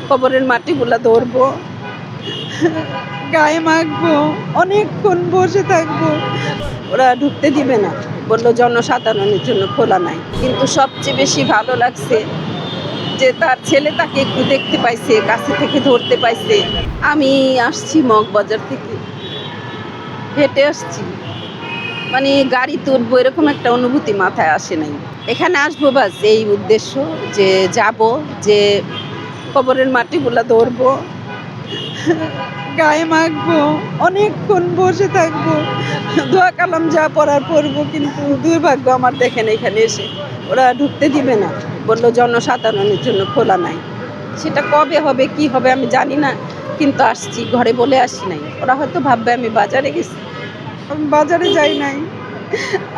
কবরের মাটিগুলা ধরবো, গায়ে মাখবো, অনেকক্ষণ বসে থাকবো। ওরা ঢুকতে দিবে না, বললো জনসাধারণের জন্য খোলা নাই। কিন্তু সবচেয়ে বেশি ভালো লাগছে যে তার ছেলে তাকে একটু দেখতে পাইছে, কাছে থেকে ধরতে পাইছে। আমি আসছি মগবাজার থেকে, হেঁটে আসছি, মানে গাড়িতে উঠবো এরকম একটা অনুভূতি মাথায় আসে নাই। এখানে আসবো বাস এই উদ্দেশ্য যে যাব, যে কবরের মাটিগুলা ধরবো, গায়ে মাখবো, অনেকক্ষণ বসে থাকবো, দোয়া কালাম যা পড়ার পড়বো। কিন্তু দুর্ভাগ্য আমার, দেখেন এখানে এসে ওরা ঢুকতে দিবে না, বললো জনসাধারণের জন্য খোলা নাই। সেটা কবে হবে কি হবে আমি জানি না, কিন্তু আসছি, ঘরে বলে আসি নাই। ওরা হয়তো ভাববে আমি বাজারে গেছি, আমি বাজারে যাই নাই।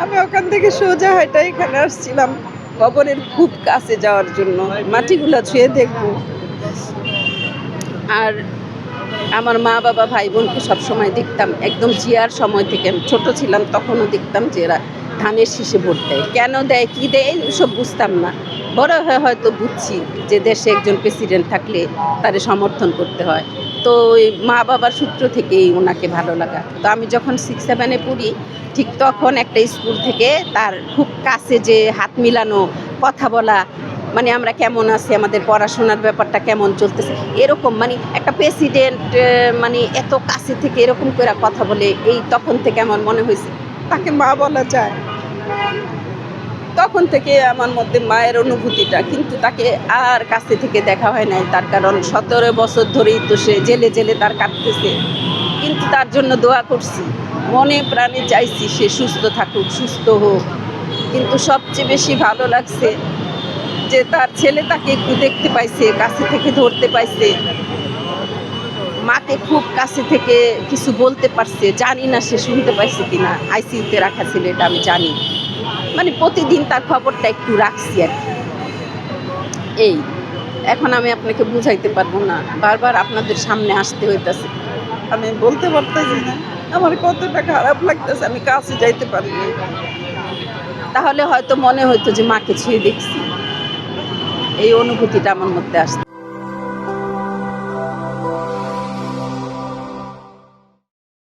আমি ওখান থেকে সোজা হাঁটা এখানে আসছিলাম কবরের খুব কাছে যাওয়ার জন্য, মাটিগুলা ছুঁয়ে দেখবো। আর আমার মা বাবা ভাই বোনকে সবসময় দেখতাম, একদম জিয়ার সময় থেকে, আমি ছোটো ছিলাম তখনও দেখতাম যে এরা ধানের শীষে ভোট দেয়। কেন দেয়, কী দেয়, সব বুঝতাম না। বড় হয়ে হয়তো বুঝছি যে দেশে একজন প্রেসিডেন্ট থাকলে তারে সমর্থন করতে হয়। তো ওই মা বাবার সূত্র থেকেই ওনাকে ভালো লাগা। তো আমি যখন 6-7-এ পড়ি, ঠিক তখন একটা স্কুল থেকে তার খুব কাছে যে হাত মিলানো, কথা বলা, মানে আমরা কেমন আছি, আমাদের পড়াশোনার ব্যাপারটা কেমন চলতেছে, এরকম মানে একটা প্রেসিডেন্ট মানে এত কাছে থেকে এরকম করে কথা বলে, এই তখন থেকে আমার মনে হয়েছে তাকে মা বলা যায়। তখন থেকে আমার মধ্যে মায়ের অনুভূতিটা, কিন্তু তাকে আর কাছে থেকে দেখা হয় নাই। তার কারণ 17 বছর ধরেই তো সে জেলে জেলে তার কাটতেছে। কিন্তু তার জন্য দোয়া করছি, মনে প্রাণে চাইছি সে সুস্থ থাকুক, সুস্থ হোক। কিন্তু সবচেয়ে বেশি ভালো লাগছে যে তার ছেলে তাকে একটু দেখতে পাইছে, কাছে থেকে ধরতে পাইছে, মাকে খুব কাছে থেকে কিছু বলতে পারছে। জানি না সে শুনতে পাইছে কিনা, আইসিইউতে রাখা ছিল এটা আমি জানি। মানে প্রতিদিন তার খবরটা একটু রাখছি আর কি। এই এখন আমি আপনাকে বুঝাইতে পারবো না, বারবার আপনাদের সামনে আসতে হইতাছে, আমি বলতে পারতেছি না আমার কতটা খারাপ লাগতেছে। আমি কাছে যাইতে পারিনি, তাহলে হয়তো মনে হইতো যে মাকে ছুঁয়ে দেখছি। এই অনুভূতিটা আমার মধ্যে আসছে।